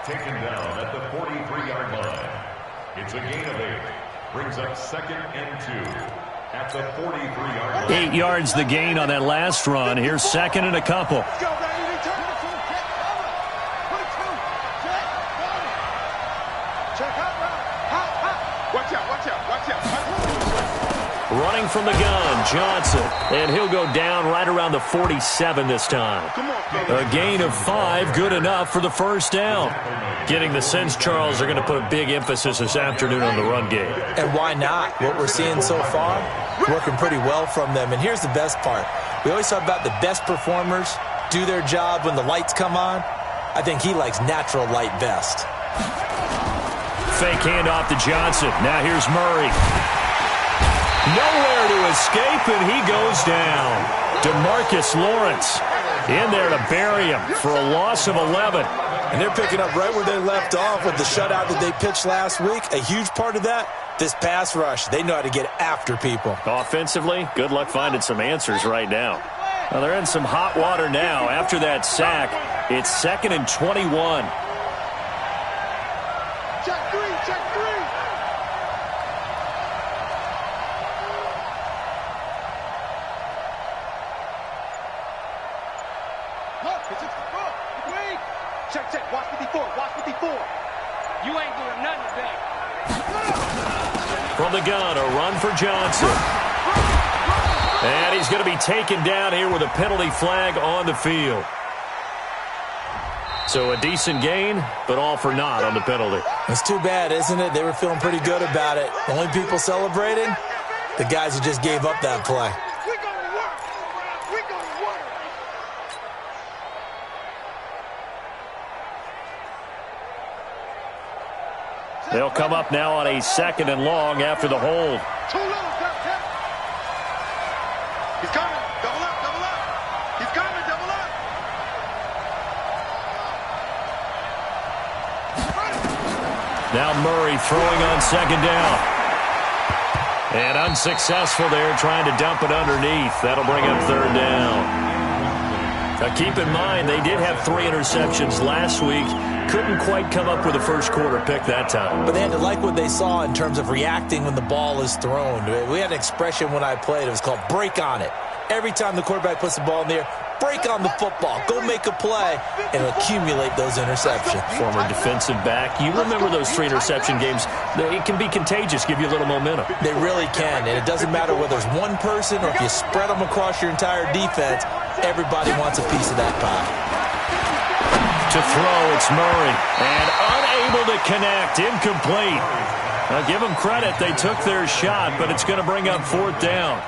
Taken down at the 43-yard line. It's a gain of 8. Brings up 2nd and 2 at the 43-yard line. 8 yards the gain on that last run. Here's 2nd and a couple. Let's go, baby. Watch out, watch out, watch out. Running from the gun, Johnson. And he'll go down right around the 47 this time. A gain of 5, good enough for the first down. Getting the sense, Charles, they're going to put a big emphasis this afternoon on the run game. And why not? What we're seeing so far, working pretty well from them. And here's the best part. We always talk about the best performers do their job when the lights come on. I think he likes natural light best. Fake handoff to Johnson. Now here's Murray. Nowhere to escape, and he goes down. DeMarcus Lawrence in there to bury him for a loss of 11. And they're picking up right where they left off with the shutout that they pitched last week. A huge part of that, this pass rush. They know how to get after people. Offensively, good luck finding some answers right now. Well, they're in some hot water now. After that sack, it's 2nd and 21. Check 3, check 3. Look, it's just look. Wait. Check, check. Watch 54. Watch 54. You ain't doing nothing today. From the gun, a run for Johnson. And he's going to be taken down here with a penalty flag on the field. So a decent gain, but all for naught on the penalty. It's too bad, isn't it? They were feeling pretty good about it. The only people celebrating, the guys who just gave up that play. We're going to work. We're going to work. They'll come up now on a 2nd and long after the hold. Too low, Captain. He's coming. Double up, double up. He's coming, double up. Now Murray throwing on 2nd down. And unsuccessful there, trying to dump it underneath. That'll bring up 3rd down. Now keep in mind, they did have 3 interceptions last week. Couldn't quite come up with a first quarter pick that time. But they had to like what they saw in terms of reacting when the ball is thrown. We had an expression when I played. It was called break on it. Every time the quarterback puts the ball in the air, break on the football. Go make a play and accumulate those interceptions. Former defensive back. You remember those 3 interception games. It can be contagious, give you a little momentum. They really can, and it doesn't matter whether it's one person or if you spread them across your entire defense. Everybody wants a piece of that pie. To throw, it's Murray. And unable to connect. Incomplete. Now, give them credit. They took their shot, but it's going to bring up 4th down.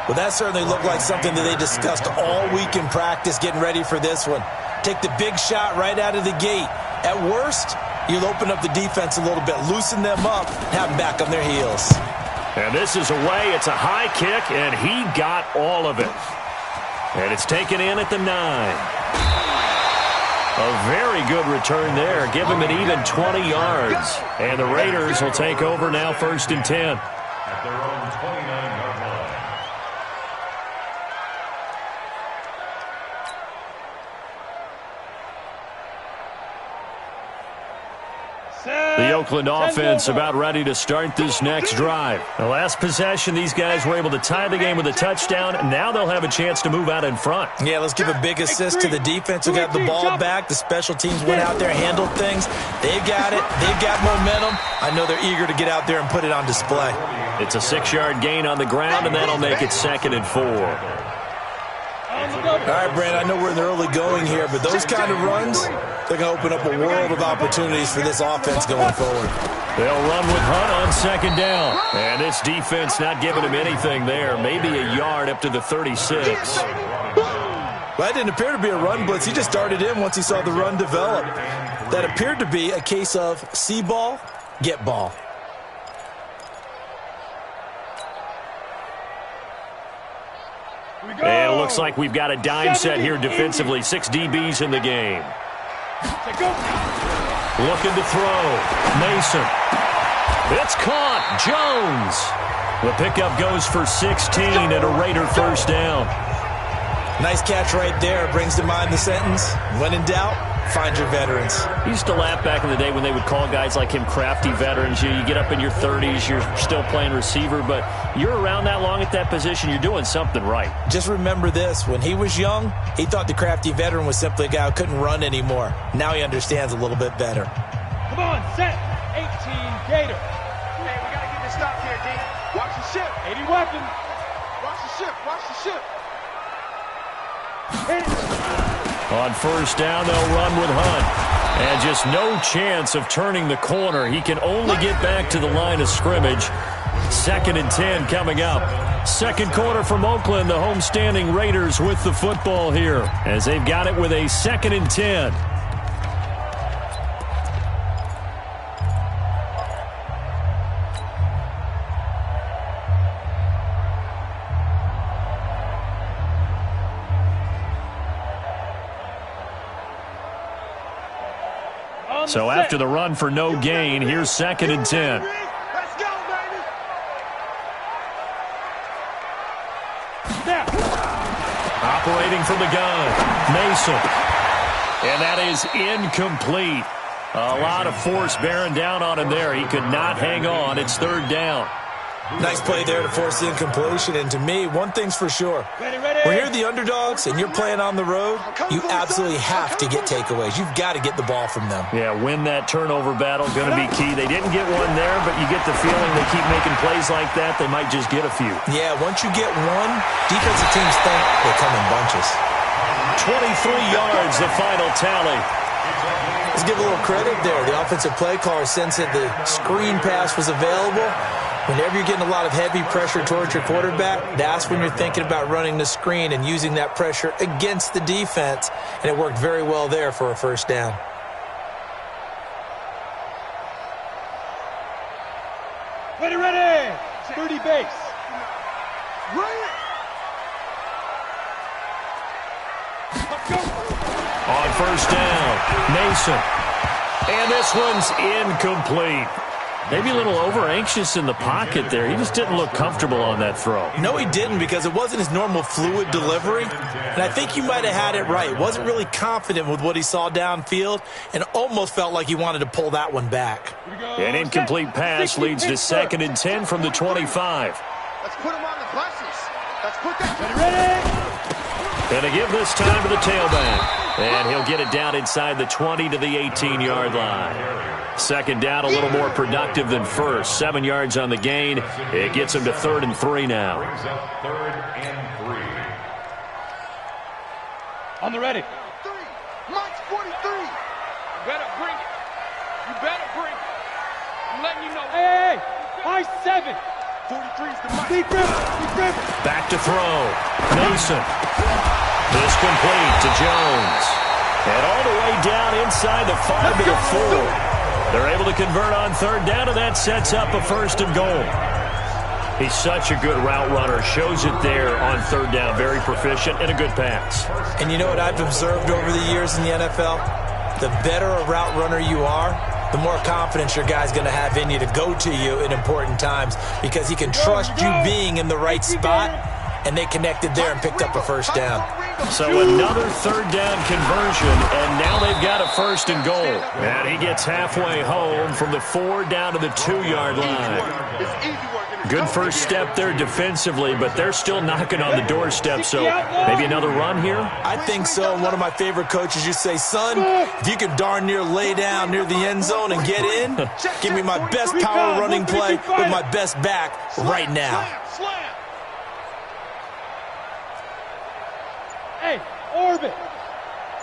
Well, that certainly looked like something that they discussed all week in practice, getting ready for this one. Take the big shot right out of the gate. At worst, you'll open up the defense a little bit, loosen them up, have them back on their heels. And this is away. It's a high kick, and he got all of it. And it's taken in at the 9. A very good return there. Give him an even 20 yards. And the Raiders will take over now 1st and 10. At their own 29-yard line. The Oakland offense about ready to start this next drive. The last possession, these guys were able to tie the game with a touchdown. Now they'll have a chance to move out in front. Yeah, let's give a big assist to the defense who got the ball back. The special teams went out there, handled things. They've got it. They've got momentum. I know they're eager to get out there and put it on display. It's a 6-yard gain on the ground, and that'll make it 2nd and 4. All right, Brand, I know we're in the early going here, but those kind of runs, they're going to open up a world of opportunities for this offense going forward. They'll run with Hunt on 2nd down. And this defense not giving him anything there. Maybe a yard up to the 36. Well, that didn't appear to be a run blitz. He just darted in once he saw the run develop. That appeared to be a case of see ball, get ball. And it looks like we've got a dime set here defensively. 6 DBs in the game. Looking to throw. Mason. It's caught. Jones. The pickup goes for 16 and a Raider first down. Nice catch right there. Brings to mind the sentence, when in doubt, find your veterans. I used to laugh back in the day when they would call guys like him crafty veterans. You get up in your 30s, you're still playing receiver, but you're around that long at that position, you're doing something right. Just remember this. When he was young, he thought the crafty veteran was simply a guy who couldn't run anymore. Now he understands a little bit better. Come on, set. 18 Gator. Hey, we got to get this stop here, D. Watch the ship. 80 weapon. Watch the ship. Watch the ship. Hit it. On first down, they'll run with Hunt. And just no chance of turning the corner. He can only get back to the line of scrimmage. 2nd and 10 coming up. Second quarter from Oakland. The homestanding Raiders with the football here as they've got it with a 2nd and 10. So after the run for no gain, here's 2nd and 10. Let's go, baby. Operating from the gun, Mason. And that is incomplete. A lot of force bearing down on him there. He could not hang on. It's 3rd down. Nice play there to force the incompletion. And to me, one thing's for sure. When you're the underdogs and you're playing on the road, you absolutely have to get takeaways. You've got to get the ball from them. Yeah, win that turnover battle, going to be key. They didn't get one there, but you get the feeling they keep making plays like that, they might just get a few. Yeah, once you get one, defensive teams think they come in bunches. 23 yards, the final tally. Let's give a little credit there. The offensive play caller sensed that the screen pass was available. Whenever you're getting a lot of heavy pressure towards your quarterback, that's when you're thinking about running the screen and using that pressure against the defense. And it worked very well there for a first down. Ready, ready. 30 base. Right. Let's go. On first down, Mason. And this one's incomplete. Maybe a little over-anxious in the pocket there. He just didn't look comfortable on that throw. No, he didn't, because it wasn't his normal fluid delivery. And I think you might have had it right. Wasn't really confident with what he saw downfield and almost felt like he wanted to pull that one back. An incomplete pass leads to 2nd and 10 from the 25. Let's put him on the buses. Let's put that. Ready? And they give this time to the tailback. And he'll get it down inside the 20 to the 18-yard line. 2nd down, a little more productive than first. 7 yards on the gain. It gets him to 3rd and 3 now. Brings up 3rd and 3. On the ready. 3. Mike's 43. You better bring it. You better bring it. I'm letting you know. Hey, high 7. 43 is the Mike. Deep river. Back to throw. Mason. This complete to Jones. And all the way down inside the 5 to the 4. They're able to convert on 3rd down, and that sets up a 1st and goal. He's such a good route runner. Shows it there on 3rd down. Very proficient and a good pass. And you know what I've observed over the years in the NFL? The better a route runner you are, the more confidence your guy's going to have in you to go to you in important times, because he can trust you being in the right spot, and they connected there and picked up a 1st down. So another 3rd down conversion, and now they've got a 1st and goal. And he gets halfway home from the 4 down to the 2-yard line. Good first step there defensively, but they're still knocking on the doorstep, so maybe another run here? I think so. One of my favorite coaches used to say, son, if you can darn near lay down near the end zone and get in, give me my best power running play with my best back right now. Hey, orbit.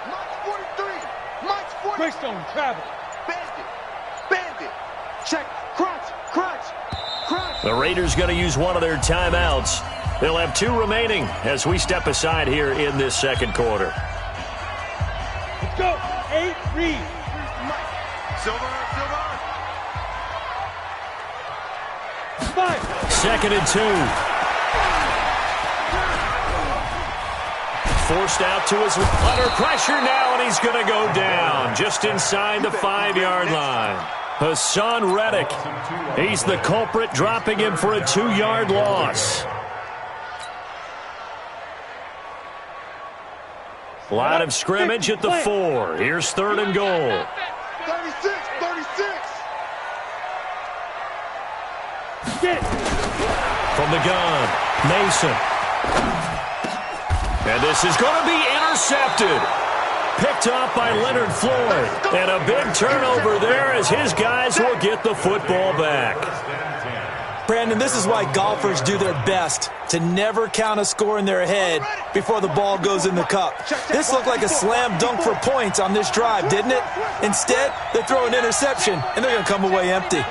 Mike's 43. Mike's 43. Greystone travel. Bandit. Check. Crunch. The Raiders going to use one of their timeouts. They'll have 2 remaining as we step aside here in this 2nd quarter. Let's go. 8 read. Silver. 5. 2nd and 2. Forced out to his under pressure now, and he's going to go down just inside the 5-yard line. Hassan Reddick, he's the culprit, dropping him for a 2-yard loss. Line of scrimmage at the 4. Here's 3rd and goal. 36. From the gun, Mason. And this is going to be intercepted. Picked off by Leonard Floyd. And a big turnover there as his guys will get the football back. Brandon, this is why golfers do their best to never count a score in their head before the ball goes in the cup. This looked like a slam dunk for points on this drive, didn't it? Instead, they throw an interception, and they're going to come away empty.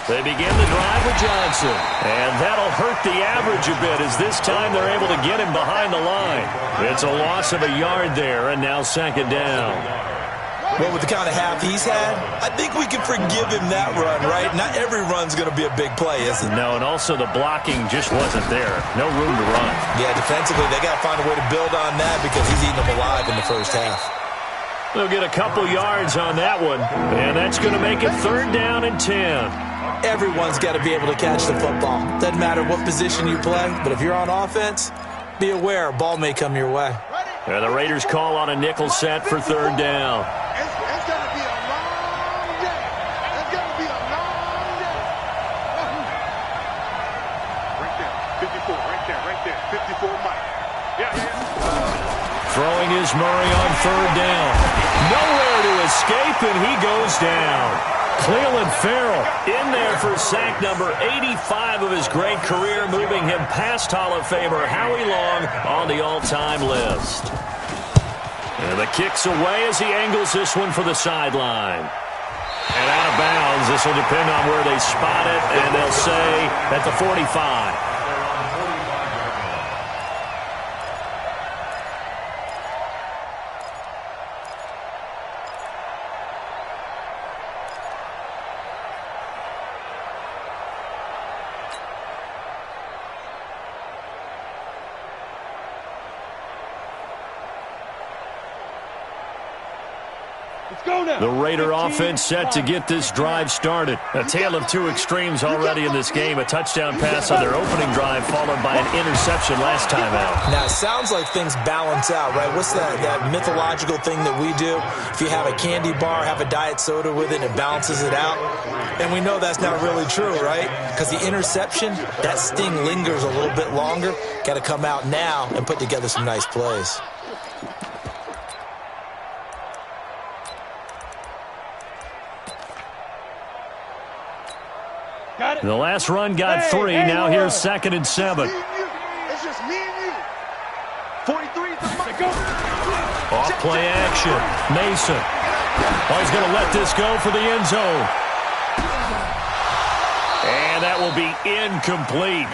They begin the drive with Johnson. And that'll hurt the average a bit as this time they're able to get him behind the line. It's a loss of a yard there, and now 2nd down. Well, with the kind of half he's had, I think we can forgive him that run, right? Not every run's going to be a big play, is it? No, and also the blocking just wasn't there. No room to run. Yeah, defensively, they got to find a way to build on that because he's eating them alive in the first half. They'll get a couple yards on that one, and that's going to make it 3rd down and 10. Everyone's got to be able to catch the football. Doesn't matter what position you play, but if you're on offense, be aware a ball may come your way. And the Raiders call on a nickel set for 3rd down. It's going to be a long day. It's going to be a long day. Right there. 54. Right there. 54 Mike. Yeah. Throwing is Murray on 3rd down. Nowhere to escape, and he goes down. Cleveland Farrell in there for sack number 85 of his great career, moving him past Hall of Famer Howie Long on the all-time list. And the kick's away as he angles this one for the sideline. And out of bounds. This will depend on where they spot it, and they'll say at the 45. The Raider offense set to get this drive started. A tale of two extremes already in this game. A touchdown pass on their opening drive followed by an interception last time out. Now, it sounds like things balance out, right? What's that mythological thing that we do? If you have a candy bar, have a diet soda with it, it balances it out. And we know that's not really true, right? Because the interception, that sting lingers a little bit longer. Got to come out now and put together some nice plays. The last run got 3. Now here's 2nd and 7. It's just me and you. 43 is the go. Off play action. Mason. Oh, he's going to let this go for the end zone. And that will be incomplete.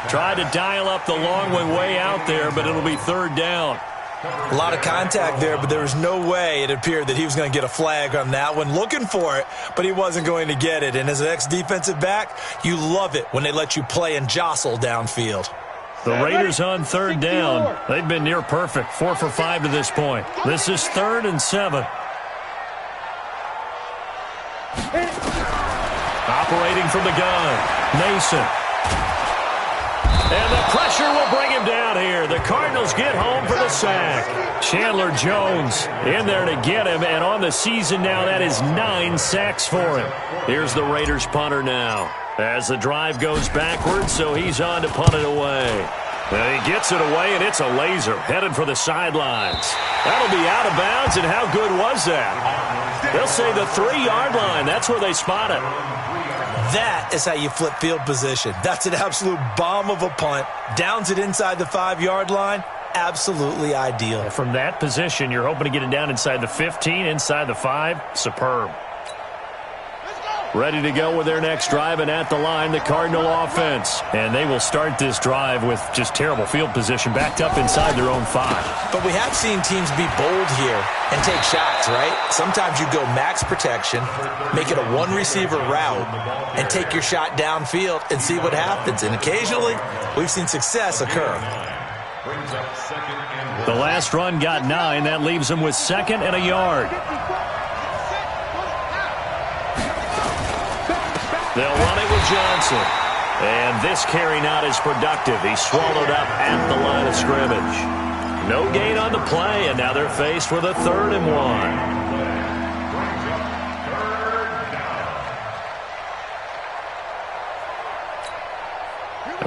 Tried to dial up the long one way out there, but it'll be 3rd down. A lot of contact there, but there was no way it appeared that he was going to get a flag on that one. Looking for it, but he wasn't going to get it. And as an ex-defensive back, you love it when they let you play and jostle downfield. The Raiders on 3rd down. They've been near perfect, 4 for 5 to this point. This is 3rd and 7. Operating from the gun, Mason. And the pressure will bring him down here. The Cardinals get home for the sack. Chandler Jones in there to get him, and on the season now, that is 9 sacks for him. Here's the Raiders punter now. As the drive goes backwards, so he's on to punt it away. And he gets it away, and it's a laser headed for the sidelines. That'll be out of bounds, and how good was that? They'll say the 3-yard line. That's where they spot it. That is how you flip field position. That's an absolute bomb of a punt. Downs it inside the 5-yard line. Absolutely ideal. From that position, you're hoping to get it down inside the 15, inside the 5. Superb. Ready to go with their next drive, and at the line, the Cardinal offense. And they will start this drive with just terrible field position, backed up inside their own 5. But we have seen teams be bold here and take shots, right? Sometimes you go max protection, make it a one-receiver route, and take your shot downfield and see what happens. And occasionally, we've seen success occur. The last run got 9. That leaves them with 2nd and a yard. They'll run it with Johnson. And this carry not as productive. He's swallowed up at the line of scrimmage. No gain on the play, and now they're faced with a 3rd and 1.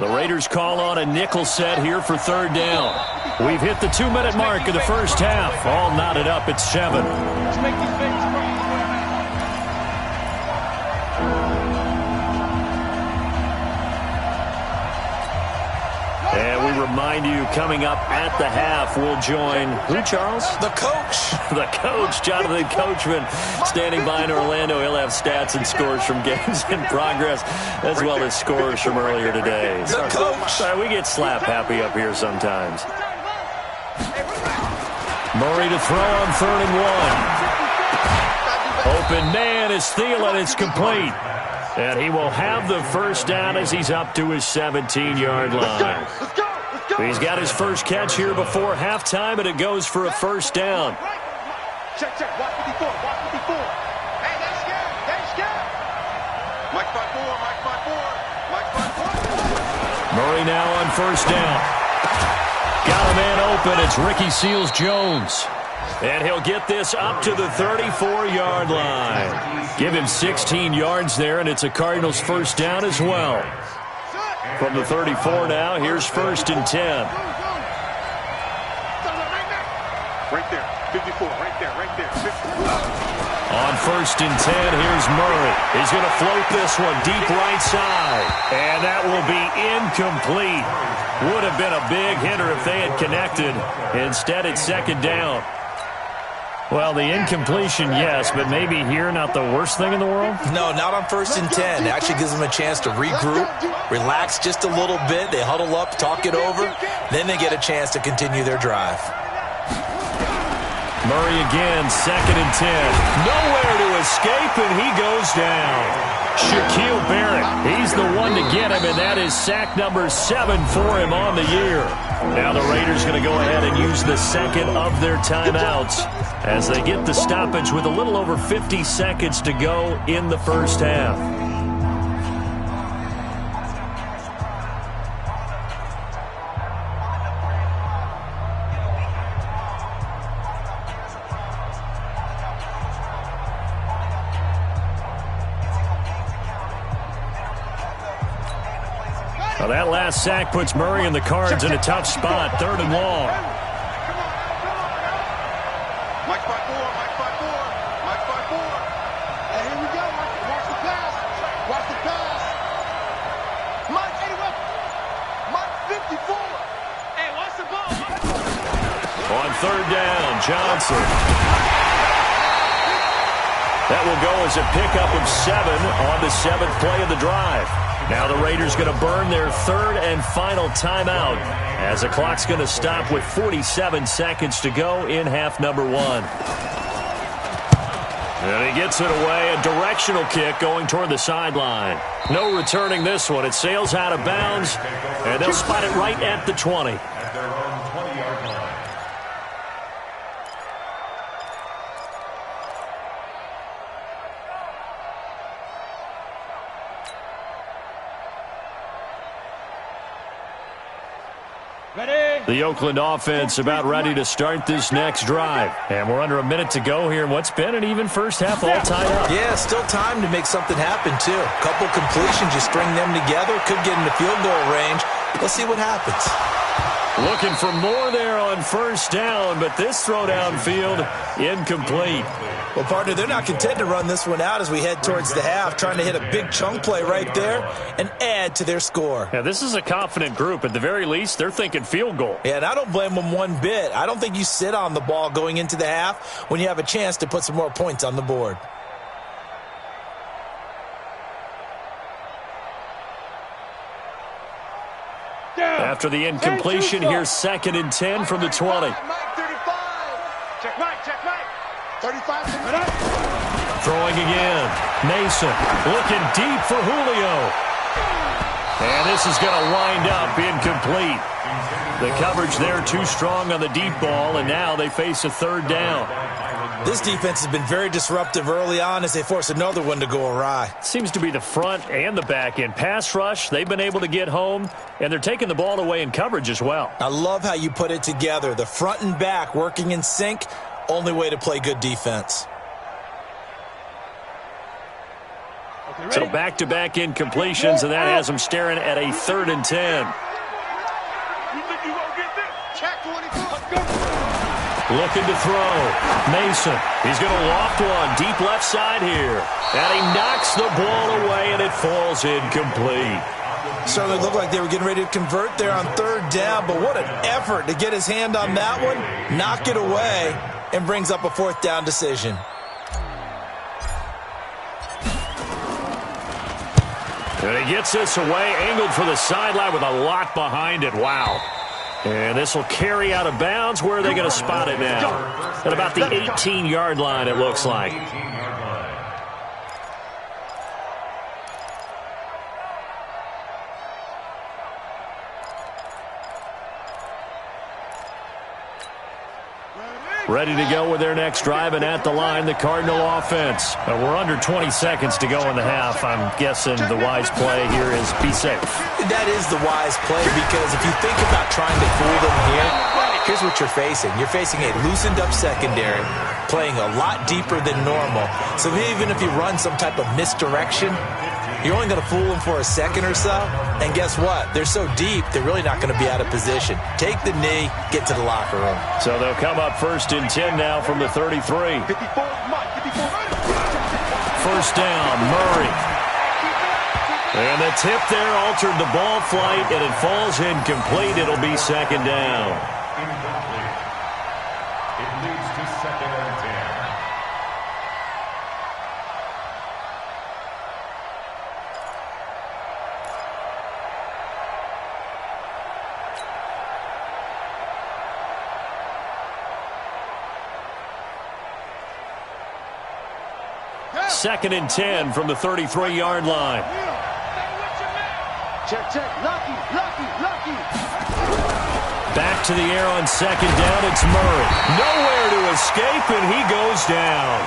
The Raiders call on a nickel set here for 3rd down. We've hit the 2-minute mark of the first half. All knotted up at 7. Let's make these babies cry. And we remind you, coming up at the half, we'll join who, Charles? The coach. The coach, Jonathan Coachman, standing by in Orlando. He'll have stats and scores from games in progress, as well as scores from earlier today. The coach. Sorry, we get slap happy up here sometimes. Murray to throw on 3rd and 1. Open man is Thielen. It's complete. And he will have the first down as he's up to his 17-yard line. He's got his first catch here before halftime, and it goes for a first down. Check, check. Watch 54. Watch 54. Hey, they scared. They scared. Mike 5-4. Mike 5-4. Mike 5-4. Murray now on first down. Got a man open. It's Ricky Seals-Jones. And he'll get this up to the 34-yard line. Give him 16 yards there, and it's a Cardinals first down as well. From the 34 now, here's 1st and 10. Right there. 54. Right there. Right there. 54. On 1st and 10, here's Murray. He's going to float this one deep right side. And that will be incomplete. Would have been a big hitter if they had connected. Instead, it's 2nd down. Well, the incompletion, yes, but maybe here not the worst thing in the world? No, not on 1st and 10. It actually gives them a chance to regroup, relax just a little bit. They huddle up, talk it over. Then they get a chance to continue their drive. Murray again, 2nd and 10. Nowhere to escape, and he goes down. Shaquille Barrett, he's the one to get him, and that is sack number 7 for him on the year. Now the Raiders going to go ahead and use the second of their timeouts as they get the stoppage with a little over 50 seconds to go in the first half. Well, that last sack puts Murray and the Cards in a tough spot, 3rd and long. Mike 5-4. Mike 5-4. Mike 5-4. And here we go. Watch the pass. Watch the pass. Mike 81. Mike 54. Hey, watch the ball. On 3rd down, Johnson. That will go as a pickup of 7 on the 7th play of the drive. Now the Raiders going to burn their 3rd and final timeout as the clock's going to stop with 47 seconds to go in half number 1. And he gets it away, a directional kick going toward the sideline. No returning this one. It sails out of bounds, and they'll spot it right at the 20. At their own 20-yard line. The Oakland offense about ready to start this next drive. And we're under a minute to go here in what's been an even first half, all tied up. Yeah, still time to make something happen, too. Couple completions, you string them together, could get into field goal range. Let's see what happens. Looking for more there on first down, but this throw downfield, incomplete. Well, partner, they're not content to run this one out as we head towards the half, trying to hit a big chunk play right there and add to their score. Yeah, this is a confident group. At the very least, they're thinking field goal. Yeah, and I don't blame them one bit. I don't think you sit on the ball going into the half when you have a chance to put some more points on the board. After the incompletion, here's 2nd and 10 from the 20. Mike 35. Check Mike. Check Mike. 35. Throwing again. Mason looking deep for Julio. And this is going to wind up incomplete. The coverage there too strong on the deep ball, and now they face a third down. This defense has been very disruptive early on as they force another one to go awry. Seems to be the front and the back end. Pass rush, they've been able to get home, and they're taking the ball away in coverage as well. I love how you put it together. The front and back working in sync, only way to play good defense. So back-to-back incompletions, and that has them staring at a 3rd and 10. Looking to throw. Mason. He's going to loft one deep left side here. And he knocks the ball away, and it falls incomplete. Certainly looked like they were getting ready to convert there on 3rd down, but what an effort to get his hand on that one, knock it away, and brings up a 4th down decision. And he gets this away, angled for the sideline with a lot behind it. Wow. And this will carry out of bounds. Where are they going to spot it now? At about the 18-yard line, it looks like. Ready to go with their next drive, and at the line, the Cardinal offense. We're under 20 seconds to go in the half. I'm guessing the wise play here is be safe. That is the wise play, because if you think about trying to fool them here, here's what you're facing. You're facing a loosened-up secondary, playing a lot deeper than normal. So even if you run some type of misdirection, you're only going to fool them for a second or so. And guess what? They're so deep, they're really not going to be out of position. Take the knee, get to the locker room. So they'll come up 1st and 10 now from the 33. 1st down, Murray. And the tip there altered the ball flight, and it falls incomplete. It'll be 2nd down. Incomplete. It leads to 2nd and 10. Second and 10 from the 33-yard line. Check, check. Lucky. Back to the air on 2nd down. It's Murray. Nowhere to escape, and he goes down.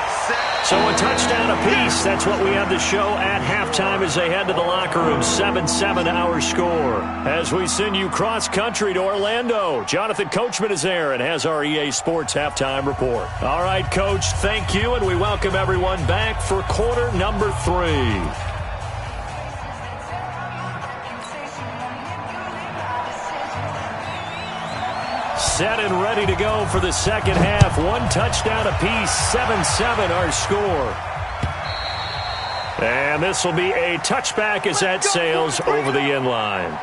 So a touchdown apiece. That's what we have to show at halftime as they head to the locker room. 7-7 our score. As we send you cross-country to Orlando, Jonathan Coachman is there and has our EA Sports halftime report. All right, Coach, thank you, and we welcome everyone back for quarter number 3. Set and ready to go for the second half. 1 touchdown apiece, 7-7 our score. And this will be a touchback as that sails over the end line.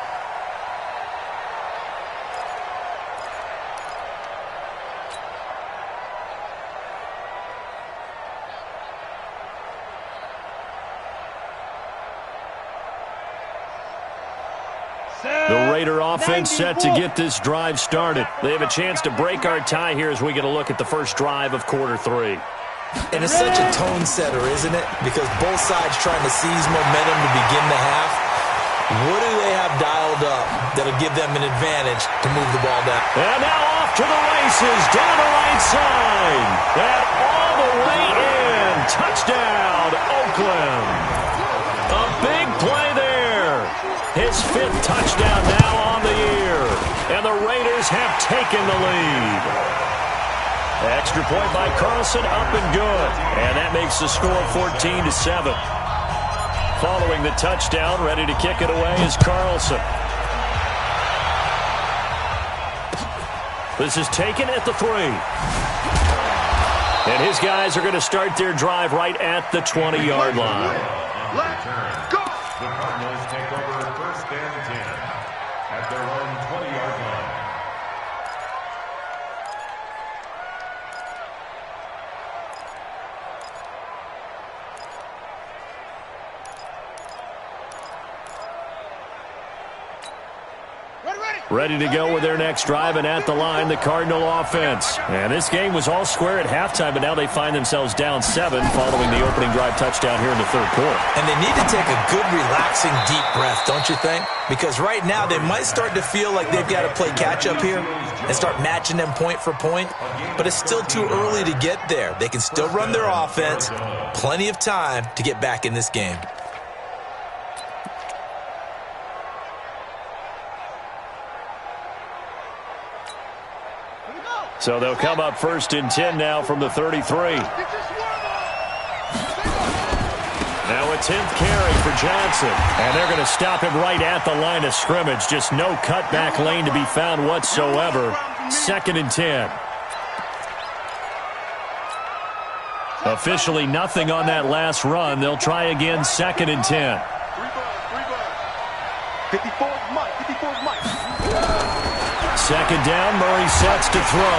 The Raider offense set to get this drive started. They have a chance to break our tie here as we get a look at the first drive of quarter 3. And it's such a tone setter, isn't it? Because both sides trying to seize momentum to begin the half. What do they have dialed up that'll give them an advantage to move the ball down? And now off to the races, down the right side. And all the way in. Touchdown, Oakland. A big play there. His 5th touchdown now on the year. And the Raiders have taken the lead. Extra point by Carlson, up and good. And that makes the score 14-7. Following the touchdown, ready to kick it away is Carlson. This is taken at the 3. And his guys are going to start their drive right at the 20-yard line. Let's go! The Cardinals take over 1st and 10 at their own 20-yard line. Ready. Ready to go with their next drive, and at the line, the Cardinal offense. And this game was all square at halftime, but now they find themselves down 7 following the opening drive touchdown here in the third quarter. And they need to take a good, relaxing, deep breath, don't you think? Because right now they might start to feel like they've got to play catch-up here and start matching them point for point. But it's still too early to get there. They can still run their offense. Plenty of time to get back in this game. So they'll come up 1st and 10 now from the 33. Now a 10th carry for Johnson. And they're going to stop him right at the line of scrimmage. Just no cutback lane to be found whatsoever. 2nd and 10. Officially nothing on that last run. They'll try again 2nd and 10. 54's Mike. 54's Mike. 2nd down, Murray sets to throw.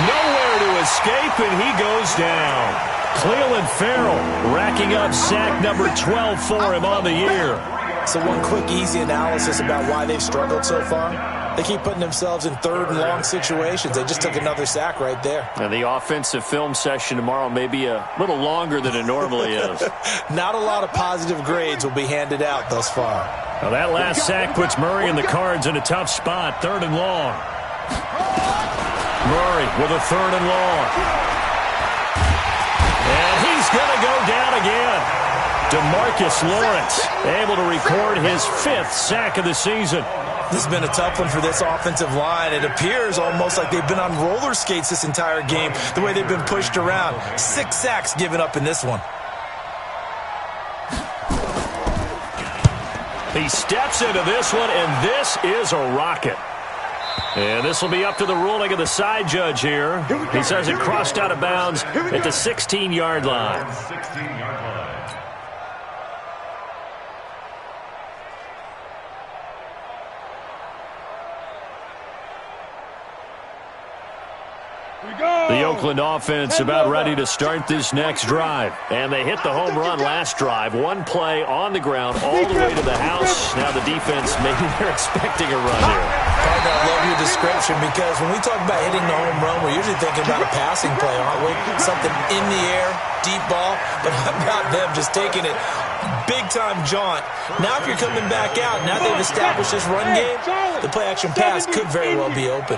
Nowhere to escape, and he goes down. Cleveland Farrell racking up sack number 12 for him on the year. So one quick, easy analysis about why they've struggled so far. They keep putting themselves in 3rd and long situations. They just took another sack right there. And the offensive film session tomorrow may be a little longer than it normally is. Not a lot of positive grades will be handed out thus far. Now that last sack puts Murray and the Cards in a tough spot. 3rd and long. Murray with a 3rd and long. And he's going to go down again. DeMarcus Lawrence able to record his 5th sack of the season. This has been a tough one for this offensive line. It appears almost like they've been on roller skates this entire game, the way they've been pushed around. 6 sacks given up in this one. He steps into this one, and this is a rocket. And this will be up to the ruling of the side judge here. He says it crossed out of bounds at the 16-yard line. 16-yard line. The Oakland offense about ready to start this next drive. And they hit the home run last drive. One play on the ground all the way to the house. Now the defense, maybe they're expecting a run here. Partner, I love your description because when we talk about hitting the home run, we're usually thinking about a passing play, aren't we? Something in the air, deep ball. But how about them just taking it big-time jaunt? Now if you're coming back out, now they've established this run game, the play-action pass could very well be open.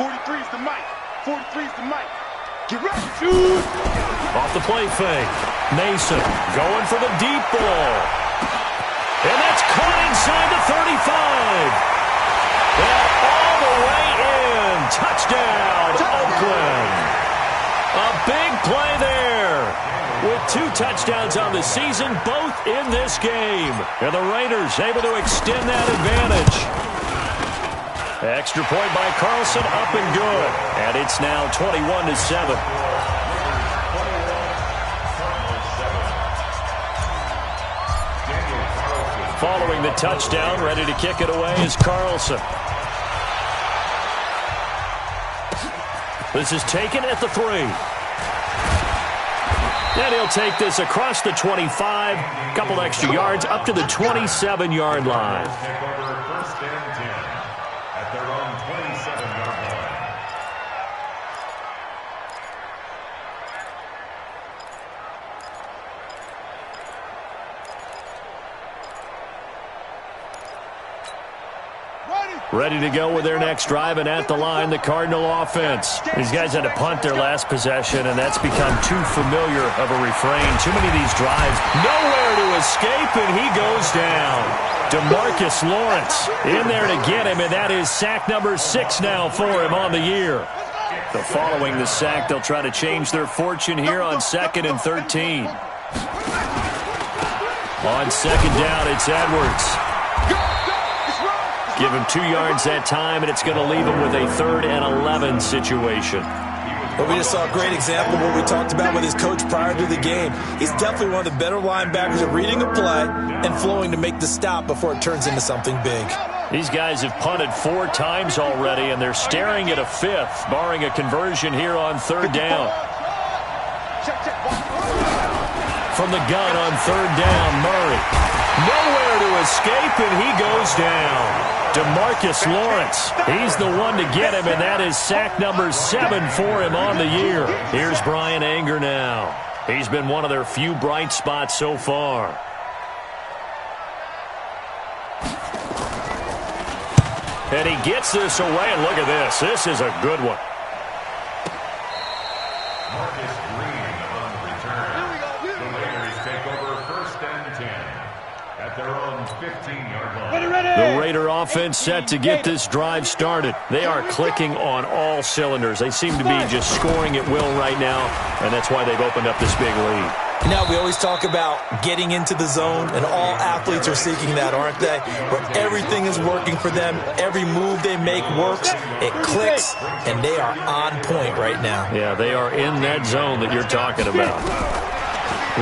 43's the mic. 43's the mic. Get ready, shoot. Off the play fake. Mason going for the deep ball. And that's caught inside the 35. And all the way in. Touchdown, Oakland. A big play there. With 2 touchdowns on the season, both in this game. And the Raiders able to extend that advantage. Extra point by Carlson, up and good. And it's now 21-7. Following the touchdown, ready to kick it away is Carlson. This is taken at the 3. And he'll take this across the 25. Couple extra yards up to the 27-yard line. Take over 1st and 10 at their own 27-yard line. Ready to go with their next drive, and at the line, the Cardinal offense. These guys had to punt their last possession, and that's become too familiar of a refrain. Too many of these drives, nowhere to escape, and he goes down. DeMarcus Lawrence in there to get him, and that is sack number 6 now for him on the year. So following the sack, they'll try to change their fortune here on 2nd and 13. On 2nd down, it's Edwards. Give him 2 yards that time, and it's going to leave him with a 3rd and 11 situation. Well, we just saw a great example of what we talked about with his coach prior to the game. He's definitely one of the better linebackers at reading a play and flowing to make the stop before it turns into something big. These guys have punted 4 times already, and they're staring at a 5th, barring a conversion here on 3rd down. From the gun on 3rd down, Murray. Nowhere to escape, and he goes down. DeMarcus Lawrence, he's the one to get him, and that is sack number 7 for him on the year. Here's Brian Anger now. He's been one of their few bright spots so far. And he gets this away, and look at this. This is a good one. Marcus Green on the return. The Raiders take over 1st and 10 at their own 15-yard line. The Raider offense set to get this drive started. They are clicking on all cylinders. They seem to be just scoring at will right now, and that's why they've opened up this big lead. Now, we always talk about getting into the zone, and all athletes are seeking that, aren't they? Where everything is working for them, every move they make works, it clicks, and they are on point right now. Yeah, they are in that zone that you're talking about.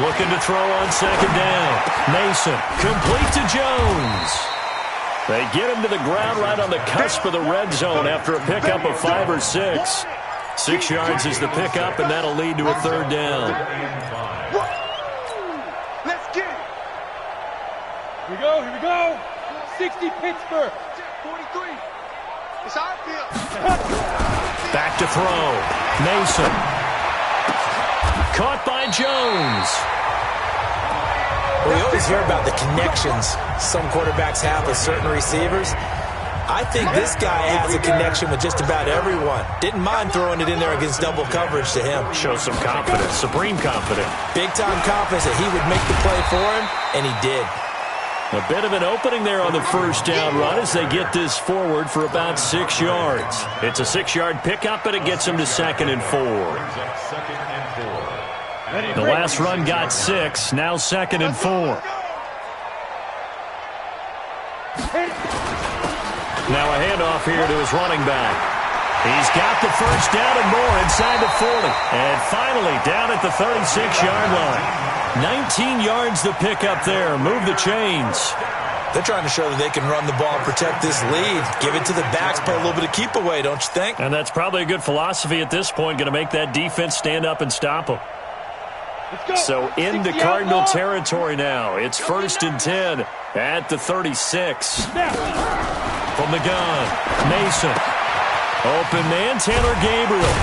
Looking to throw on 2nd down. Mason, complete to Jones. They get him to the ground right on the cusp of the red zone after a pickup of 5 or 6. 6 yards is the pickup, and that'll lead to a 3rd down. Let's get it. Here we go. 60 Pittsburgh. 43. It's our field. Back to throw. Mason. Caught by Jones. We always hear about the connections some quarterbacks have with certain receivers. I think this guy has a connection with just about everyone. Didn't mind throwing it in there against double coverage to him. Shows some confidence, supreme confidence. Big-time confidence that he would make the play for him, and he did. A bit of an opening there on the 1st down run as they get this forward for about 6 yards. It's a 6-yard pickup, but it gets them to 2nd and 4. The last run got 6, now 2nd and 4. Now a handoff here to his running back. He's got the 1st down and more inside the 40. And finally down at the 36-yard line. 19 yards to pick up there. Move the chains. They're trying to show that they can run the ball and protect this lead. Give it to the backs, play a little bit of keep away, don't you think? And that's probably a good philosophy at this point. Going to make that defense stand up and stop them. So into Cardinal territory now. It's 1st and 10 at the 36. From the gun, Mason. Open man, Taylor Gabriel.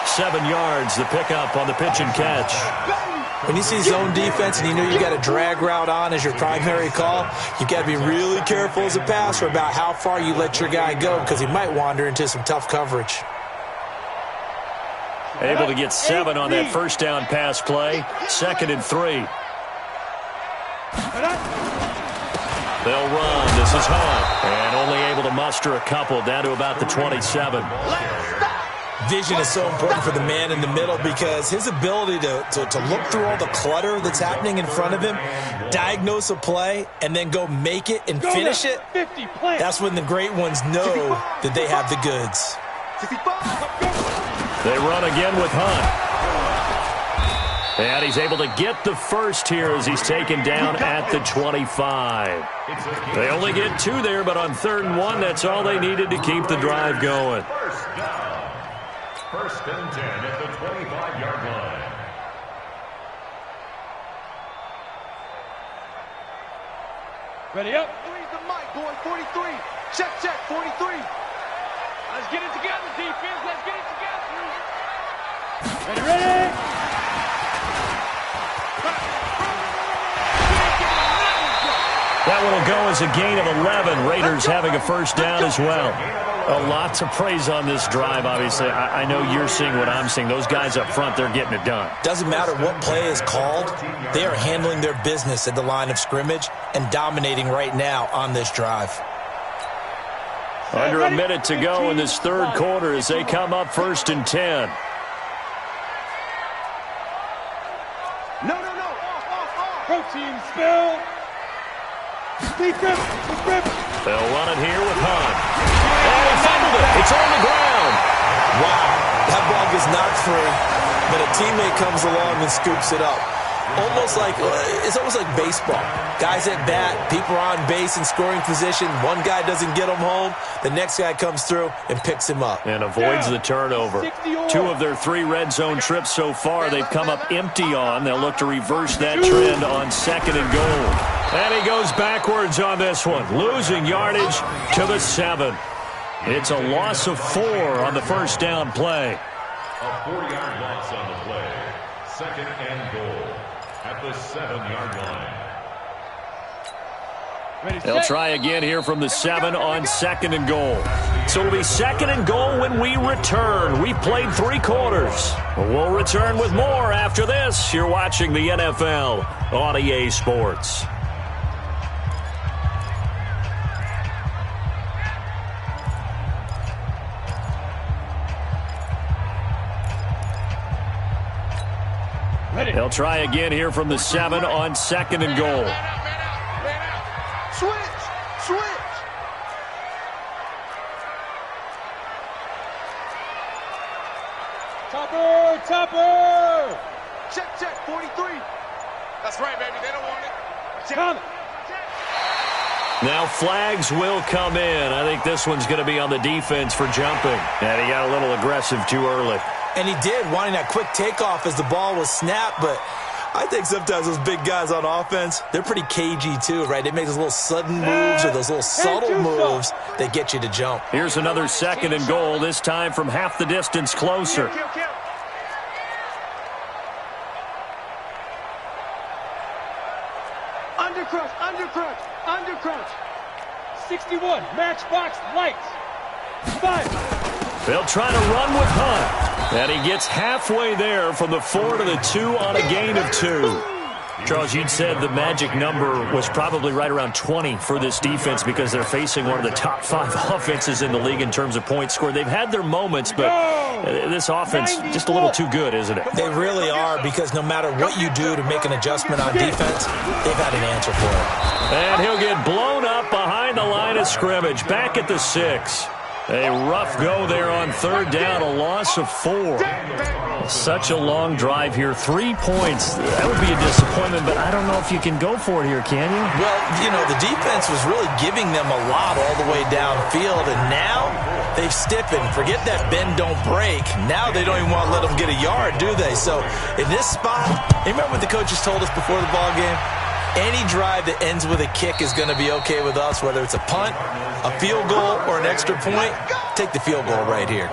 7 yards, the pickup on the pitch and catch. When you see zone defense and you know you got a drag route on as your primary call, you got to be really careful as a passer about how far you let your guy go because he might wander into some tough coverage. Able to get 7 on that 1st down pass play. 2nd and 3. They'll run. This is Hunt. And only able to muster a couple down to about the 27. Vision is so important for the man in the middle because his ability to look through all the clutter that's happening in front of him, diagnose a play, and then go make it and finish it, that's when the great ones know that they have the goods. They run again with Hunt. And he's able to get the 1st here as he's taken down at the 25. They only get 2 there, but on 3rd and 1, that's all they needed to keep the drive going. 1st and 10 at the 25-yard line. Ready up. Three's the mic, boy. 43. Check, 43. Let's get it together, defense. Let's get it together. Ready. That one will go as a gain of 11. Raiders having a 1st down as well. A lot to praise on this drive, obviously. I know you're seeing what I'm seeing. Those guys up front, they're getting it done. Doesn't matter what play is called. They are handling their business at the line of scrimmage and dominating right now on this drive. Under a minute to go in this 3rd quarter as they come up 1st and 10. No. Protein spill. They'll run it here with Hunt. And he fumbled it. It's on the ground. Wow. That ball gets knocked free, but a teammate comes along and scoops it up. almost like baseball. Guys at bat, people are on base in scoring position. One guy doesn't get him home. The next guy comes through and picks him up. And avoids the turnover. 2 of their 3 red zone trips so far they've come up empty on. They'll look to reverse that trend on 2nd and goal. And he goes backwards on this one, losing yardage to the 7. It's a loss of 4 on the first down play. A 4-yard loss on the play. 2nd and goal at the 7-yard line. They'll try again here from the 7 on 2nd and goal. So it'll be 2nd and goal when we return. We've played 3 quarters. We'll return with more after this. You're watching the NFL on EA Sports. They'll try again here from the 7 on 2nd and goal. Switch! Topper! Check, 43. That's right, baby. They don't want it. Come. Now flags will come in. I think this one's going to be on the defense for jumping. And he got a little aggressive too early. And he did, wanting that quick takeoff as the ball was snapped. But I think sometimes those big guys on offense, they're pretty cagey too, right? They make those little sudden moves or those little subtle moves that get you to jump. Here's another 2nd and goal, this time from half the distance closer. Undercrouch. 61, matchbox lights. 5. They'll try to run with Hunt. And he gets halfway there from the 4 to the 2 on a gain of 2. Charles, you'd said the magic number was probably right around 20 for this defense because they're facing one of the top 5 offenses in the league in terms of points scored. They've had their moments, but this offense just a little too good, isn't it? They really are, because no matter what you do to make an adjustment on defense, they've had an answer for it. And he'll get blown up behind the line of scrimmage, back at the 6. A rough go there on 3rd down, a loss of 4. Such a long drive here. 3 points. That would be a disappointment, but I don't know if you can go for it here, can you? Well, you know, the defense was really giving them a lot all the way downfield, and now they've stiffened. Forget that bend, don't break. Now they don't even want to let them get a yard, do they? So in this spot, you remember what the coaches told us before the ball game? Any drive that ends with a kick is going to be okay with us, whether it's a punt, a field goal, or an extra point. Take the field goal right here.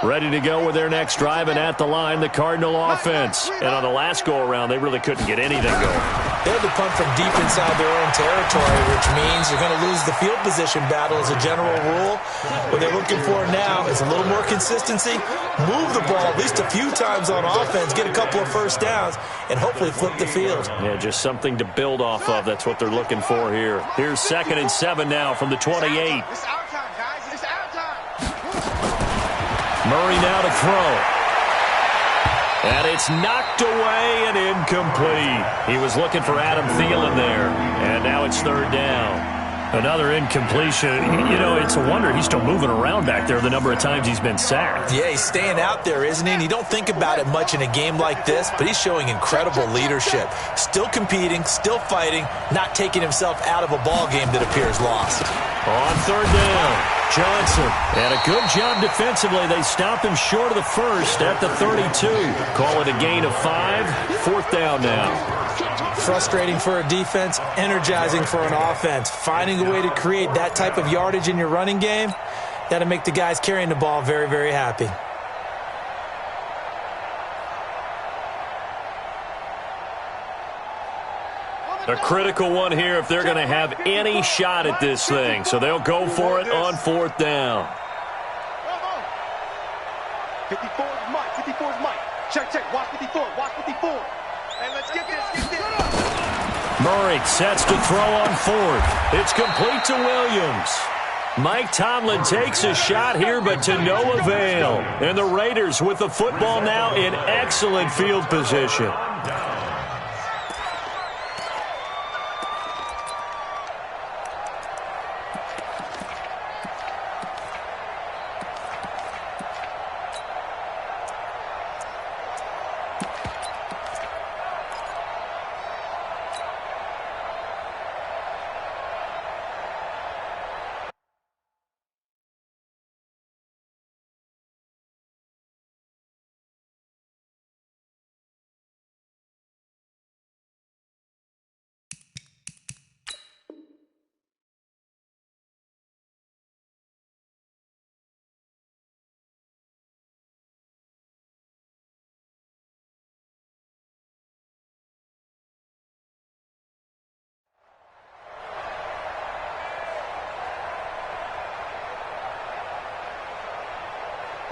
Ready to go with their next drive, and at the line, the Cardinal offense. And on the last go-around, they really couldn't get anything going. They had to punt from deep inside their own territory, which means you're going to lose the field position battle as a general rule. What they're looking for now is a little more consistency, move the ball at least a few times on offense, get a couple of first downs, and hopefully flip the field. Yeah, just something to build off of. That's what they're looking for here. Here's 2nd and 7 now from the 28. It's our time, guys. It's our time. Murray now to throw. And it's knocked away and incomplete. He was looking for Adam Thielen there. And now it's 3rd down. Another incompletion. You know, it's a wonder he's still moving around back there the number of times he's been sacked. Yeah, he's staying out there, isn't he? And you don't think about it much in a game like this, but he's showing incredible leadership. Still competing, still fighting, not taking himself out of a ball game that appears lost. On 3rd down, Johnson. And a good job defensively. They stop him short of the first at the 32. Call it a gain of 5. 4th down now. Frustrating for a defense, energizing for an offense. Finding a way to create that type of yardage in your running game, that'll make the guys carrying the ball very, very happy. A critical one here if they're going to have any shot at this thing. So they'll go for it on 4th down. 54 is Mike. 54 is Mike. Check. Watch 54. Watch 54. And let's get this. Murray sets to throw on 4th. It's complete to Williams. Mike Tomlin takes a shot here, but to no avail. And the Raiders with the football now in excellent field position.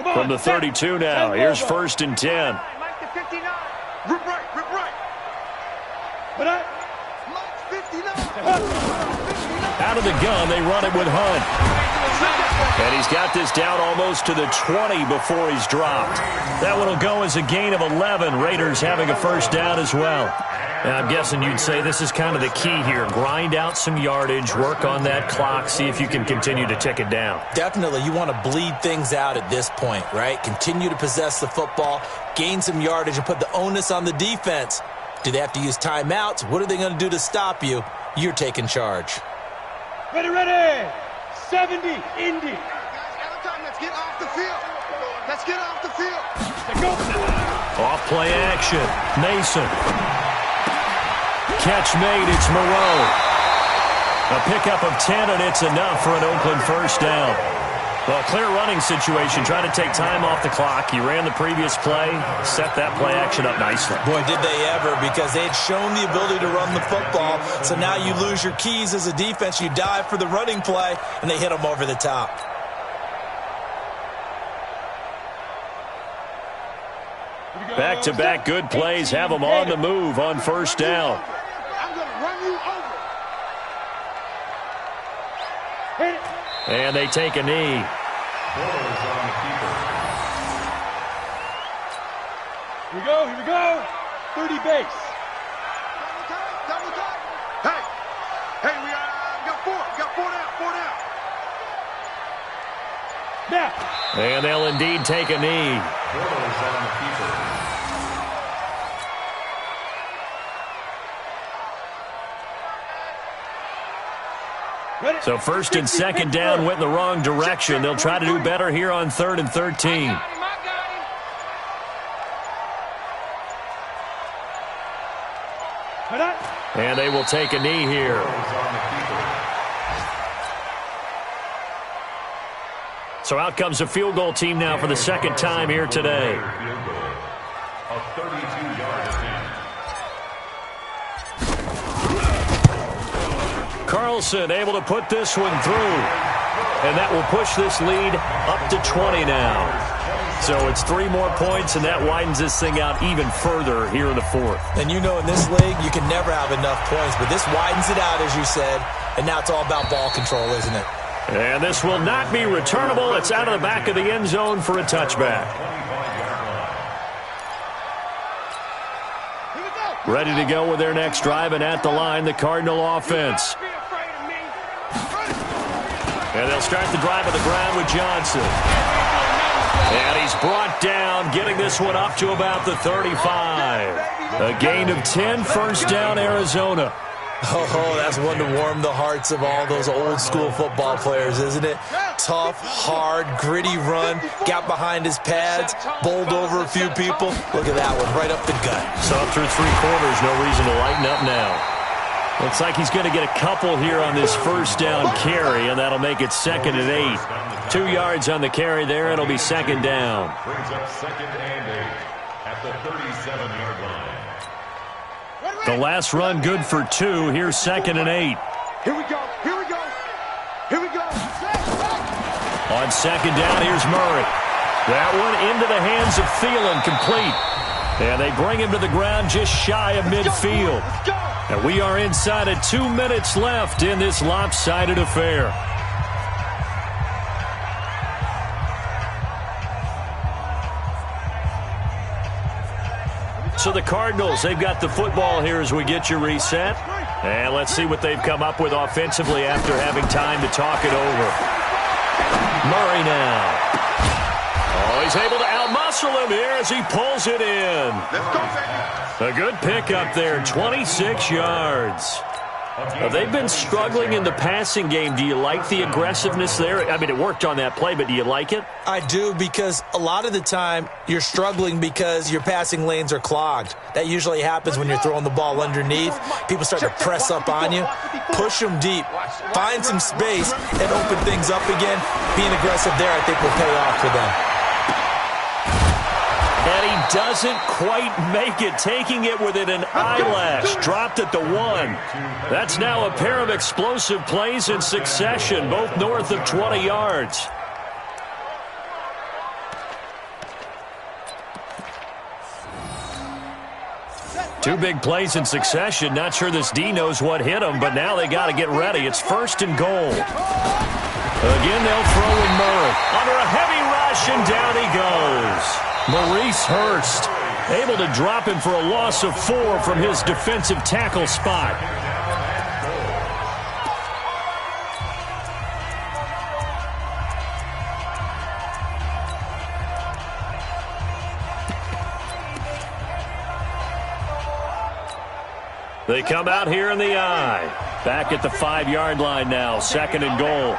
From the 32 now, here's 1st and 10. Mike to 59. Rip right, rip right. Mike 59. Out of the gun, they run it with Hunt. And he's got this down almost to the 20 before he's dropped. That one will go as a gain of 11. Raiders having a 1st down as well. And I'm guessing you'd say this is kind of the key here. Grind out some yardage, work on that clock, see if you can continue to tick it down. Definitely, you want to bleed things out at this point, right? Continue to possess the football, gain some yardage, and put the onus on the defense. Do they have to use timeouts? What are they going to do to stop you? You're taking charge. Ready. 70, Indy. Let's get off the field. Let's get off the field. Off play action. Mason. Catch made. It's Moreau. A pickup of 10, and it's enough for an Oakland 1st down. Well, clear running situation, trying to take time off the clock. He ran the previous play, set that play action up nicely. Boy, did they ever, because they had shown the ability to run the football. So now you lose your keys as a defense. You dive for the running play, and they hit them over the top. Back-to-back good plays have them on the move on 1st down. I'm going to run you over. And they take a knee. Here we go. 30 base. Double time. Hey, we got 4. We got 4 down. Now. And they'll indeed take a knee. So 1st and 2nd down went in the wrong direction. They'll try to do better here on 3rd and 13. And they will take a knee here. So out comes a field goal team now for the 2nd time here today. A 32-yard attempt. Carlson able to put this one through. And that will push this lead up to 20 now. So it's 3 more points, and that widens this thing out even further here in the 4th. And you know in this league, you can never have enough points, but this widens it out, as you said, and now it's all about ball control, isn't it? And this will not be returnable. It's out of the back of the end zone for a touchback. Ready to go with their next drive, and at the line, the Cardinal offense. And they'll start the drive on the ground with Johnson. And he's brought down, getting this one up to about the 35. A gain of 10, 1st down, Arizona. Oh, that's one to warm the hearts of all those old-school football players, isn't it? Tough, hard, gritty run, got behind his pads, bowled over a few people. Look at that one, right up the gut. So up through 3 quarters, no reason to lighten up now. Looks like he's going to get a couple here on this 1st down carry, and that'll make it 2nd and 8. 2 yards on the carry there, it'll be 2nd down. Brings up 2nd and 8 at the 37-yard line. The last run good for 2. Here's 2nd and 8. Here we go. On 2nd down, here's Murray. That one into the hands of Thielen, complete. And they bring him to the ground just shy of midfield. And we are inside of 2 minutes left in this lopsided affair. So the Cardinals, they've got the football here as we get you reset. And let's see what they've come up with offensively after having time to talk it over. Murray now. Oh, he's able to outmuscle him here as he pulls it in. A good pickup there, 26 yards. They've been struggling in the passing game. Do you like the aggressiveness there? I mean, it worked on that play, but do you like it? I do, because a lot of the time you're struggling because your passing lanes are clogged. That usually happens when you're throwing the ball underneath. People start to press up on you. Push them deep. Find some space and open things up again. Being aggressive there, I think, will pay off for them. And he doesn't quite make it, taking it within an eyelash. Dropped at the 1. That's now a pair of explosive plays in succession, both north of 20 yards. Two big plays in succession. Not sure this D knows what hit him, but now they got to get ready. It's 1st and goal. Again, they'll throw with Murray. Under a heavy rush, and down he goes. Maurice Hurst able to drop him for a loss of 4 from his defensive tackle spot. They come out here in the eye. Back at the 5-yard line now. 2nd and goal.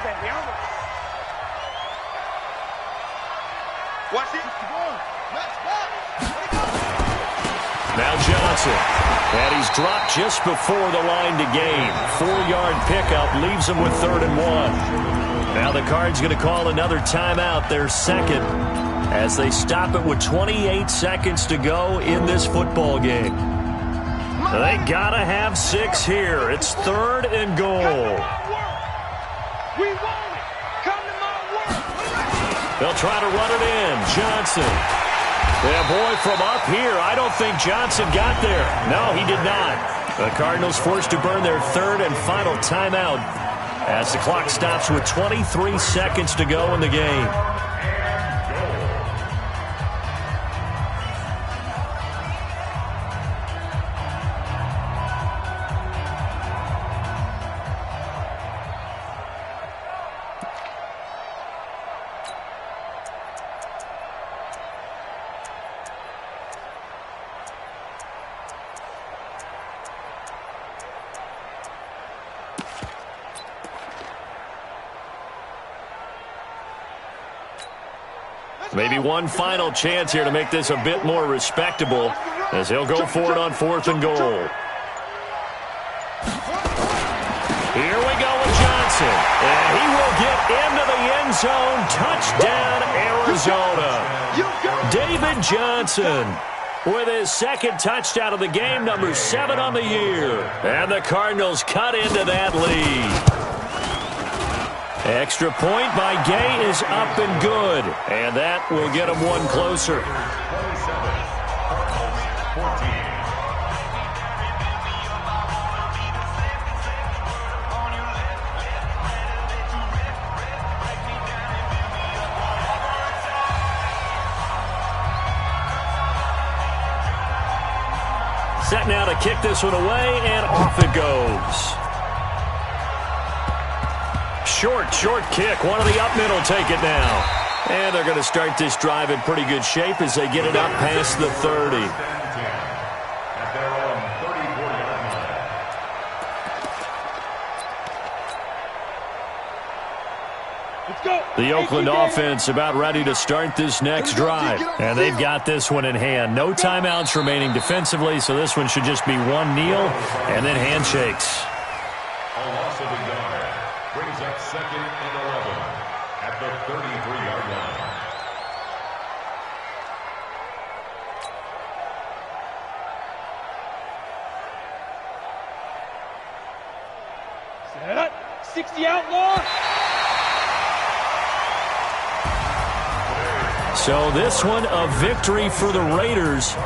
Now Johnson. And he's dropped just before the line to gain. 4-yard pickup leaves him with 3rd and 1. Now the Cards going to call another timeout, their 2nd, as they stop it with 28 seconds to go in this football game. They gotta have 6 here. It's 3rd and goal. They'll try to run it in. Johnson. Yeah, boy, from up here, I don't think Johnson got there. No, he did not. The Cardinals forced to burn their 3rd and final timeout as the clock stops with 23 seconds to go in the game. Maybe one final chance here to make this a bit more respectable as he'll go for it on 4th and goal. Here we go with Johnson. And he will get into the end zone. Touchdown, Arizona. David Johnson with his 2nd touchdown of the game, number 7 on the year. And the Cardinals cut into that lead. Extra point by Gay is up and good. And that will get him one closer. 27-14. Set now to kick this one away, and off it goes. Short kick. One of the up middle take it now. And they're going to start this drive in pretty good shape as they get it up past the 30. At their own 34-yard line. Let's go. The Oakland offense about ready to start this next drive. And they've got this one in hand. No timeouts remaining defensively, so this one should just be one kneel and then handshakes. A loss of a yard brings up 2nd and 11 at the 33-yard line. Set up. 60 outlaw. So this one a victory for the Raiders.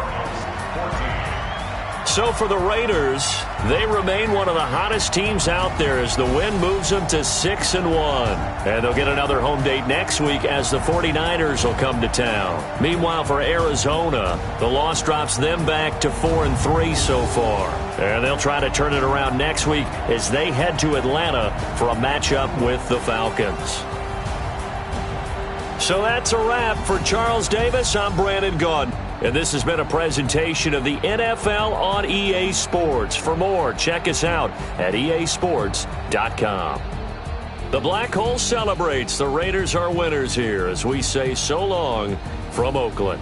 So for the Raiders, they remain one of the hottest teams out there as the win moves them to 6-1. And they'll get another home date next week as the 49ers will come to town. Meanwhile, for Arizona, the loss drops them back to 4-3 so far. And they'll try to turn it around next week as they head to Atlanta for a matchup with the Falcons. So that's a wrap for Charles Davis. I'm Brandon Gaudin. And this has been a presentation of the NFL on EA Sports. For more, check us out at easports.com. The Black Hole celebrates. The Raiders are winners here as we say so long from Oakland.